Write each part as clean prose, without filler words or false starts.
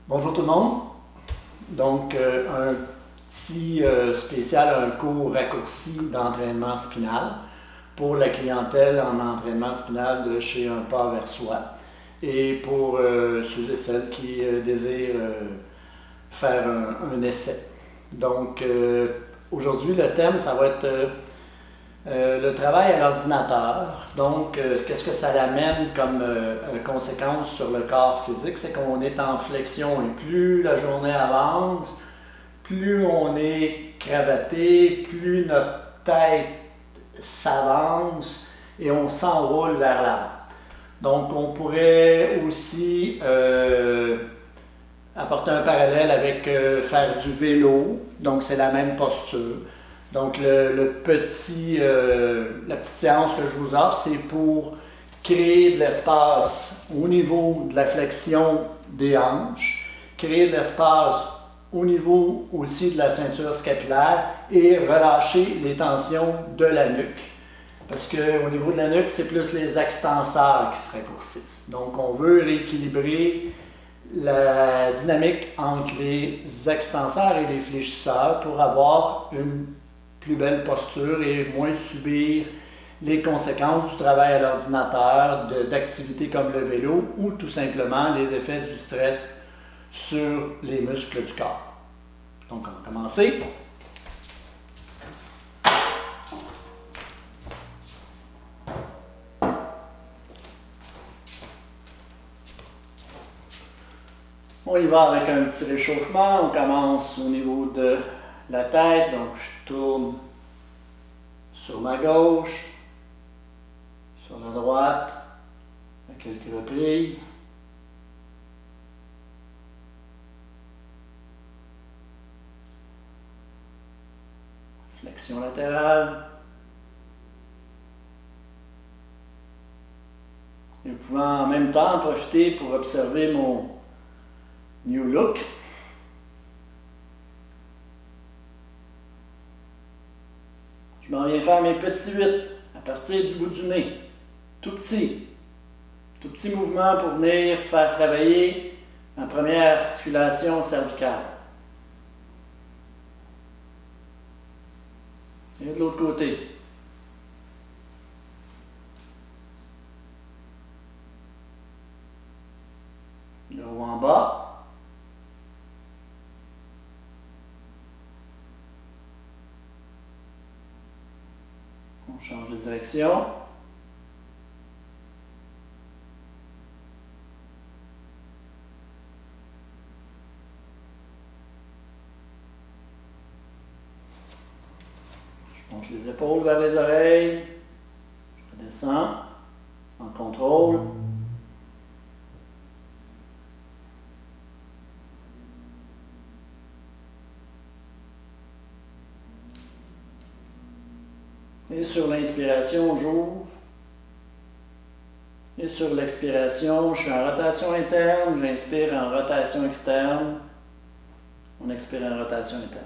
Bonjour tout le monde. Donc, un petit spécial, un court raccourci d'entraînement spinal pour la clientèle en entraînement spinal de chez Un Pas vers Soi et pour ceux et celles qui désirent faire un essai. Donc, aujourd'hui, le thème, ça va être le travail à l'ordinateur. Donc, qu'est-ce que ça amène comme conséquence sur le corps physique? C'est qu'on est en flexion et plus la journée avance, plus on est cravaté, plus notre tête s'avance et on s'enroule vers l'avant. Donc, on pourrait aussi apporter un parallèle avec faire du vélo. Donc, c'est la même posture. Donc, la petite séance que je vous offre, c'est pour créer de l'espace au niveau de la flexion des hanches, créer de l'espace au niveau aussi de la ceinture scapulaire et relâcher les tensions de la nuque. Parce qu'au niveau de la nuque, c'est plus les extenseurs qui se raccourcissent. Donc, on veut rééquilibrer la dynamique entre les extenseurs et les fléchisseurs pour avoir une plus belle posture et moins subir les conséquences du travail à l'ordinateur, d'activités comme le vélo ou tout simplement les effets du stress sur les muscles du corps. Donc, on va commencer. On y va avec un petit réchauffement. On commence au niveau de la tête. Donc, je tourne sur ma gauche, sur la droite, à quelques reprises. Flexion latérale. Et vous pouvez en même temps en profiter pour observer mon new look. Je m'en viens faire mes petits 8 à partir du bout du nez. Tout petit. Tout petit mouvement pour venir faire travailler ma première articulation cervicale. Et de l'autre côté. De haut en bas. On change de direction. Je monte les épaules vers les oreilles. Je redescends en contrôle. Et sur l'inspiration, j'ouvre. Et sur l'expiration, je suis en rotation interne, j'inspire en rotation externe. On expire en rotation interne.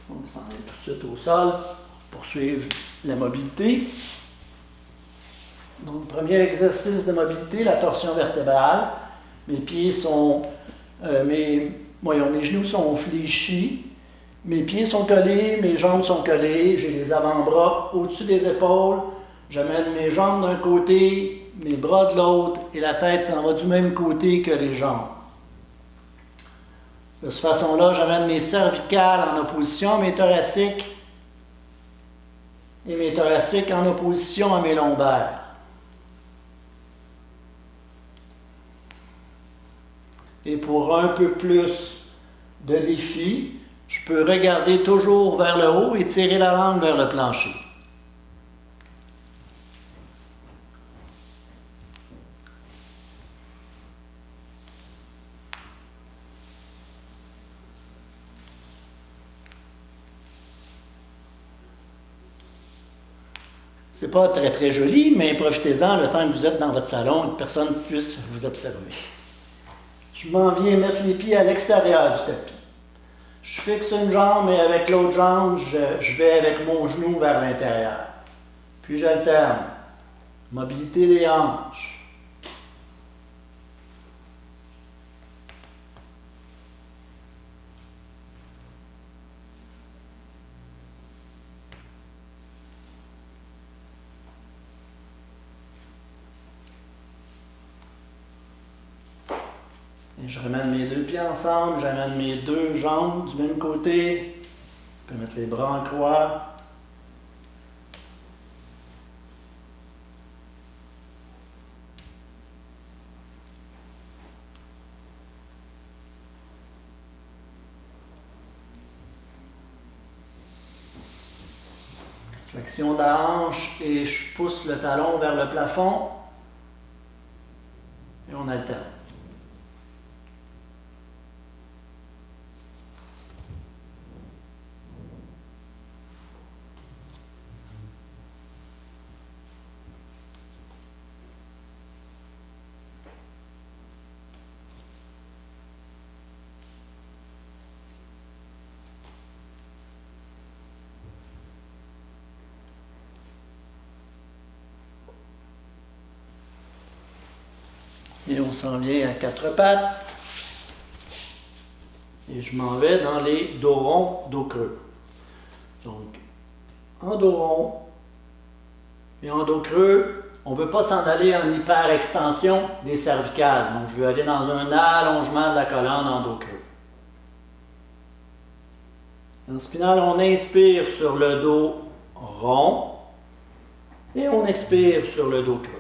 On s'en va tout de suite au sol pour poursuivre la mobilité. Donc, premier exercice de mobilité, la torsion vertébrale. Mes pieds sont, mes genoux sont fléchis, mes pieds sont collés, mes jambes sont collées, j'ai les avant-bras au-dessus des épaules, j'amène mes jambes d'un côté, mes bras de l'autre et la tête s'en va du même côté que les jambes. De cette façon-là, j'amène mes cervicales en opposition à mes thoraciques et mes thoraciques en opposition à mes lombaires. Et pour un peu plus de défi, je peux regarder toujours vers le haut et tirer la langue vers le plancher. C'est pas très très joli, mais profitez-en le temps que vous êtes dans votre salon et que personne puisse vous observer. Je m'en viens mettre les pieds à l'extérieur du tapis. Je fixe une jambe et avec l'autre jambe, je vais avec mon genou vers l'intérieur. Puis j'alterne. Mobilité des hanches. Et je ramène mes deux pieds ensemble, j'amène mes deux jambes du même côté. Je peux mettre les bras en croix. Flexion de la hanche et je pousse le talon vers le plafond. Et on alterne. Et on s'en vient à quatre pattes. Et je m'en vais dans les dos ronds, dos creux. Donc, en dos rond et en dos creux, on ne veut pas s'en aller en hyper-extension des cervicales. Donc, je veux aller dans un allongement de la colonne en dos creux. En spinal, on inspire sur le dos rond et on expire sur le dos creux.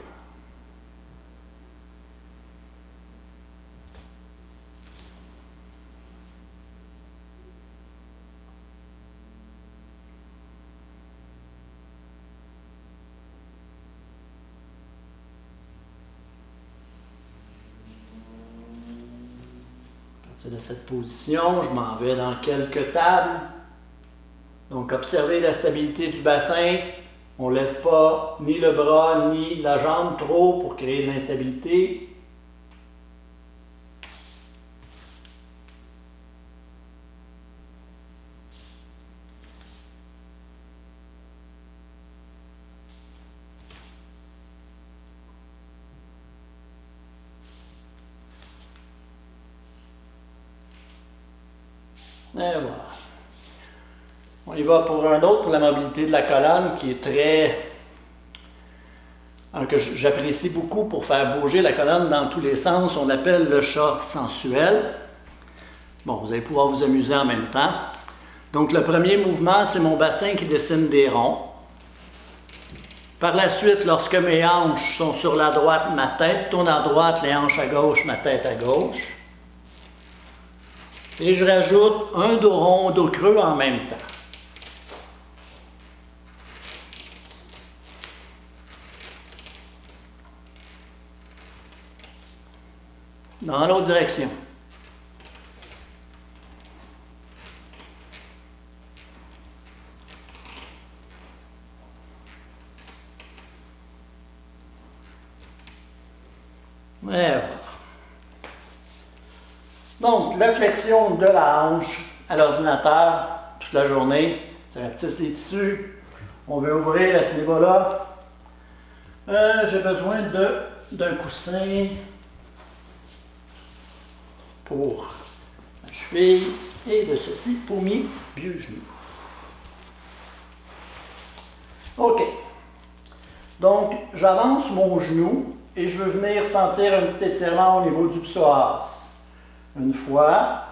De cette position, je m'en vais dans quelques tables. Donc, observez la stabilité du bassin. On ne lève pas ni le bras ni la jambe trop pour créer de l'instabilité. Et voilà. On y va pour un autre, pour la mobilité de la colonne, qui est que j'apprécie beaucoup pour faire bouger la colonne dans tous les sens. On l'appelle le chat sensuel. Bon, vous allez pouvoir vous amuser en même temps. Donc, le premier mouvement, c'est mon bassin qui dessine des ronds. Par la suite, lorsque mes hanches sont sur la droite, ma tête tourne à droite, les hanches à gauche, ma tête à gauche. Et je rajoute un dos rond, dos creux en même temps. Dans l'autre direction. Et voilà. Donc, la flexion de la hanche à l'ordinateur toute la journée, ça rapetisse les tissus. On veut ouvrir à ce niveau-là. J'ai besoin d'un coussin pour ma cheville et de ceci pour mes vieux genoux. OK. Donc, j'avance mon genou et je veux venir sentir un petit étirement au niveau du psoas. Une fois,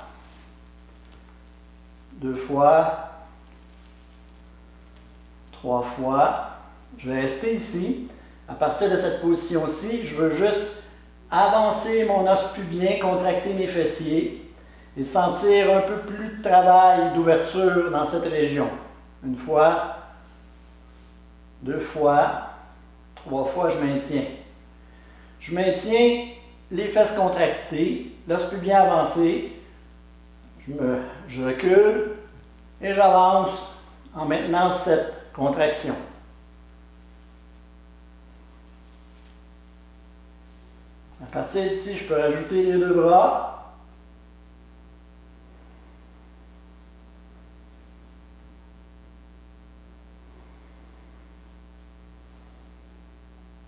deux fois, trois fois. Je vais rester ici. À partir de cette position-ci, je veux juste avancer mon os pubien, contracter mes fessiers et sentir un peu plus de travail d'ouverture dans cette région. Une fois, deux fois, trois fois, je maintiens. Je maintiens les fesses contractées, l'os pubien avancé, je recule et j'avance en maintenant cette contraction. partir d'ici, je peux rajouter les deux bras.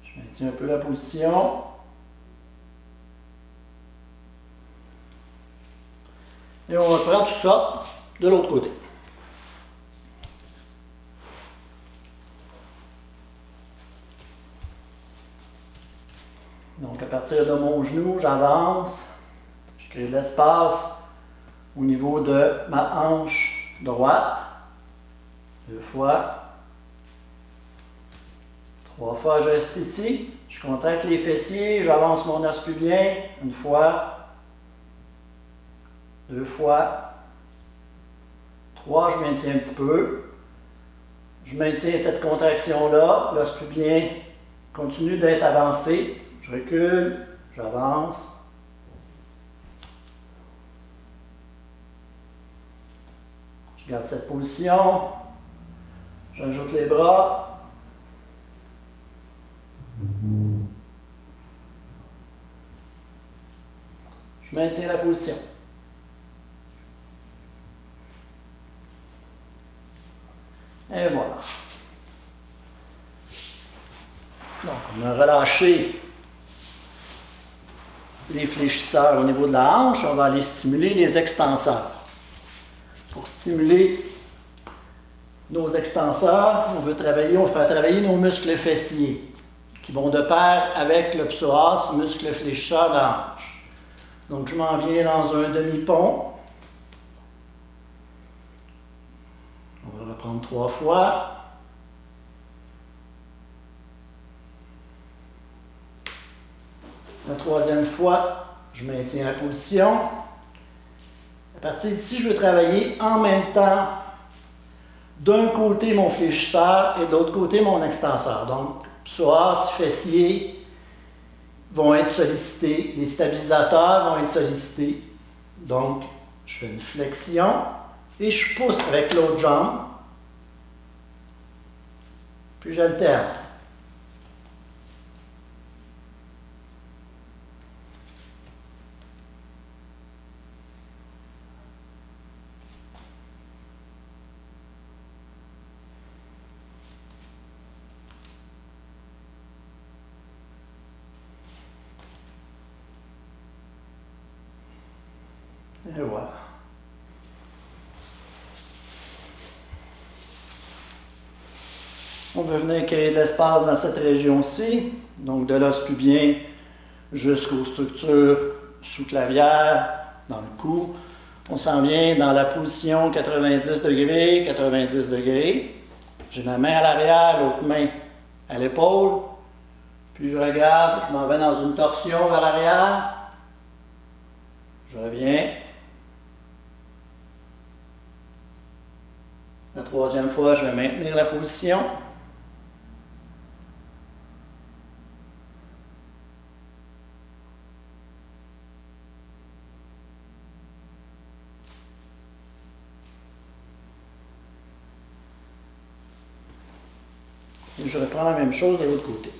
Je maintiens un peu la position. Et on reprend tout ça de l'autre côté. Donc, à partir de mon genou, j'avance. Je crée de l'espace au niveau de ma hanche droite. 2 fois. 3 fois, je reste ici. Je contracte les fessiers, j'avance mon os pubien. 1 fois. 2 fois. 3, je maintiens un petit peu. Je maintiens cette contraction-là. L'os pubien continue d'être avancé. Je recule, j'avance. Je garde cette position. J'ajoute les bras. Je maintiens la position. Et voilà. Donc, on a relâché les fléchisseurs au niveau de la hanche. On va aller stimuler les extenseurs. Pour stimuler nos extenseurs, on veut faire travailler nos muscles fessiers qui vont de pair avec le psoas, muscle fléchisseur de la hanche. Donc, je m'en viens dans un demi-pont. On va le reprendre 3 fois. La 3e fois, je maintiens la position. À partir d'ici, je veux travailler en même temps d'un côté mon fléchisseur et de l'autre côté mon extenseur. Donc, psoas, fessier vont être sollicités, les stabilisateurs vont être sollicités. Donc, je fais une flexion et je pousse avec l'autre jambe. Puis j'alterne. Et voilà. On veut venir créer de l'espace dans cette région-ci, donc de l'os pubien jusqu'aux structures sous-clavières, dans le cou. On s'en vient dans la position 90 degrés, 90 degrés. J'ai ma main à l'arrière, l'autre main à l'épaule. Puis je regarde, je m'en vais dans une torsion vers l'arrière. Je reviens. La 3e fois, je vais maintenir la position. Et je reprends la même chose de l'autre côté.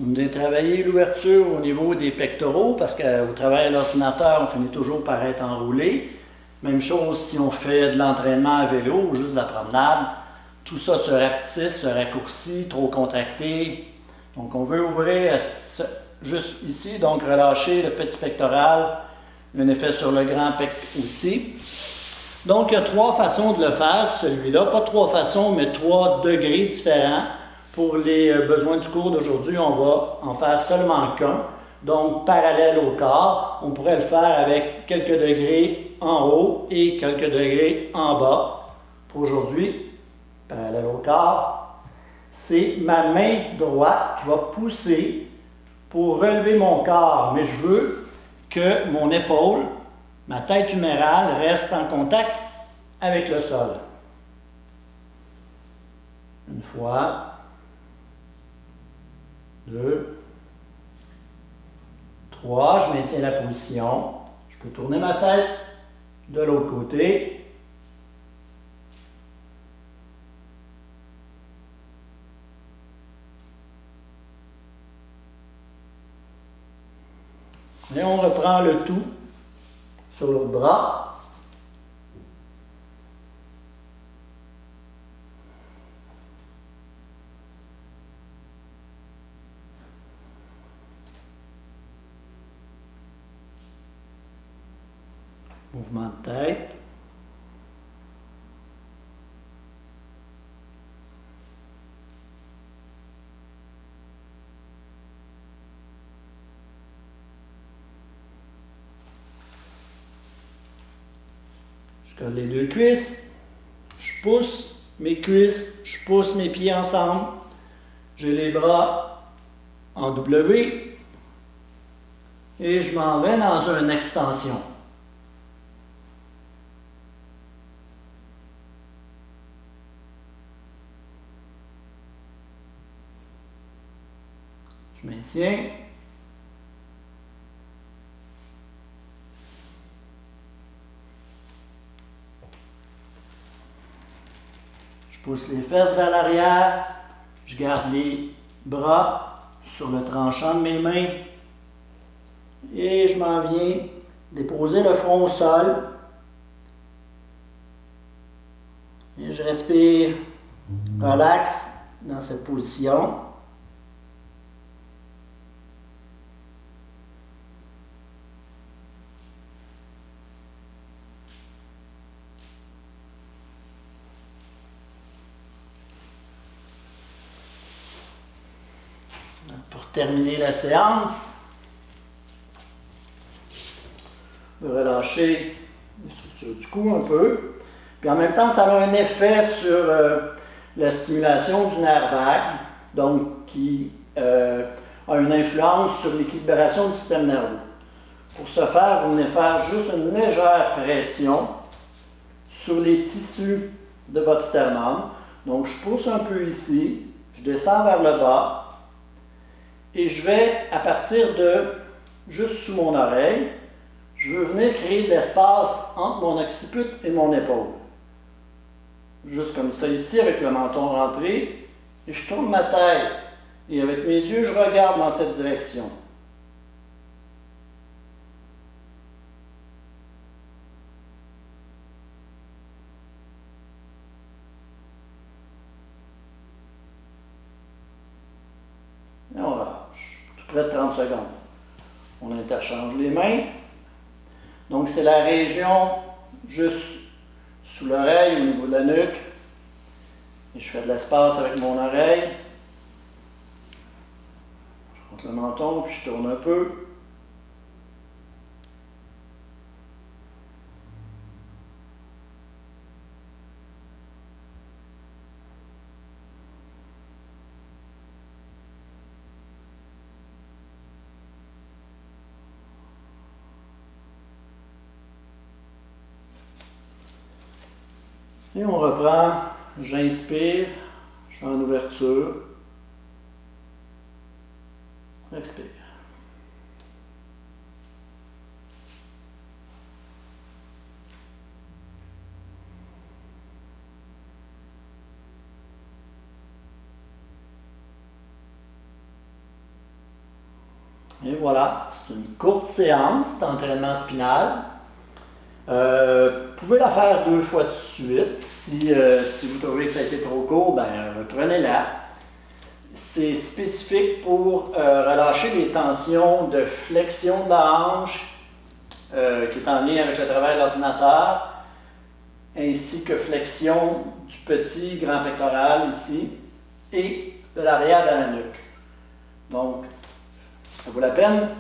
Vous venez travailler l'ouverture au niveau des pectoraux parce qu'au travail à l'ordinateur, on finit toujours par être enroulé. Même chose si on fait de l'entraînement à vélo ou juste de la promenade. Tout ça se rapetisse, se raccourcit, trop contracté. Donc on veut ouvrir juste ici, donc relâcher le petit pectoral, un effet sur le grand pec aussi. Donc il y a 3 façons de le faire, celui-là. Pas 3 façons, mais 3 degrés différents. Pour les besoins du cours d'aujourd'hui, on va en faire seulement qu'un. Donc, parallèle au corps, on pourrait le faire avec quelques degrés en haut et quelques degrés en bas. Pour aujourd'hui, parallèle au corps, c'est ma main droite qui va pousser pour relever mon corps. Mais je veux que mon épaule, ma tête humérale, reste en contact avec le sol. Une fois, 2, 3, je maintiens la position. Je peux tourner ma tête de l'autre côté. Et on reprend le tout sur l'autre bras. Mouvement de tête. Je colle les deux cuisses. Je pousse mes cuisses. Je pousse mes pieds ensemble. J'ai les bras en W. Et je m'en vais dans une extension. Je maintiens. Je pousse les fesses vers l'arrière. Je garde les bras sur le tranchant de mes mains. Et je m'en viens déposer le front au sol. Et je respire relax dans cette position. Pour terminer la séance, je vais relâcher les structures du cou un peu. Puis en même temps, ça a un effet sur la stimulation du nerf vague, donc qui a une influence sur l'équilibration du système nerveux. Pour ce faire, vous venez faire juste une légère pression sur les tissus de votre sternum. Donc je pousse un peu ici, je descends vers le bas. Et je vais, à partir de juste sous mon oreille, je veux venir créer de l'espace entre mon occiput et mon épaule. Juste comme ça ici, avec le menton rentré. Et je tourne ma tête. Et avec mes yeux, je regarde dans cette direction. Et on relâche. Tout près de 30 secondes. On interchange les mains. Donc c'est la région juste sous l'oreille, au niveau de la nuque. Et je fais de l'espace avec mon oreille. Je monte le menton, puis je tourne un peu. Et on reprend, j'inspire, je suis en ouverture, expire. Et voilà, c'est une courte séance d'entraînement spinal. Vous pouvez la faire 2 fois de suite. Si vous trouvez que ça a été trop court, ben reprenez-la. C'est spécifique pour relâcher les tensions de flexion de la hanche, qui est en lien avec le travail de l'ordinateur, ainsi que flexion du petit grand pectoral ici, et de l'arrière de la nuque. Donc, ça vaut la peine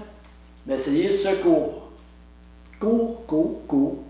d'essayer ce cours. Cours, cours, cours.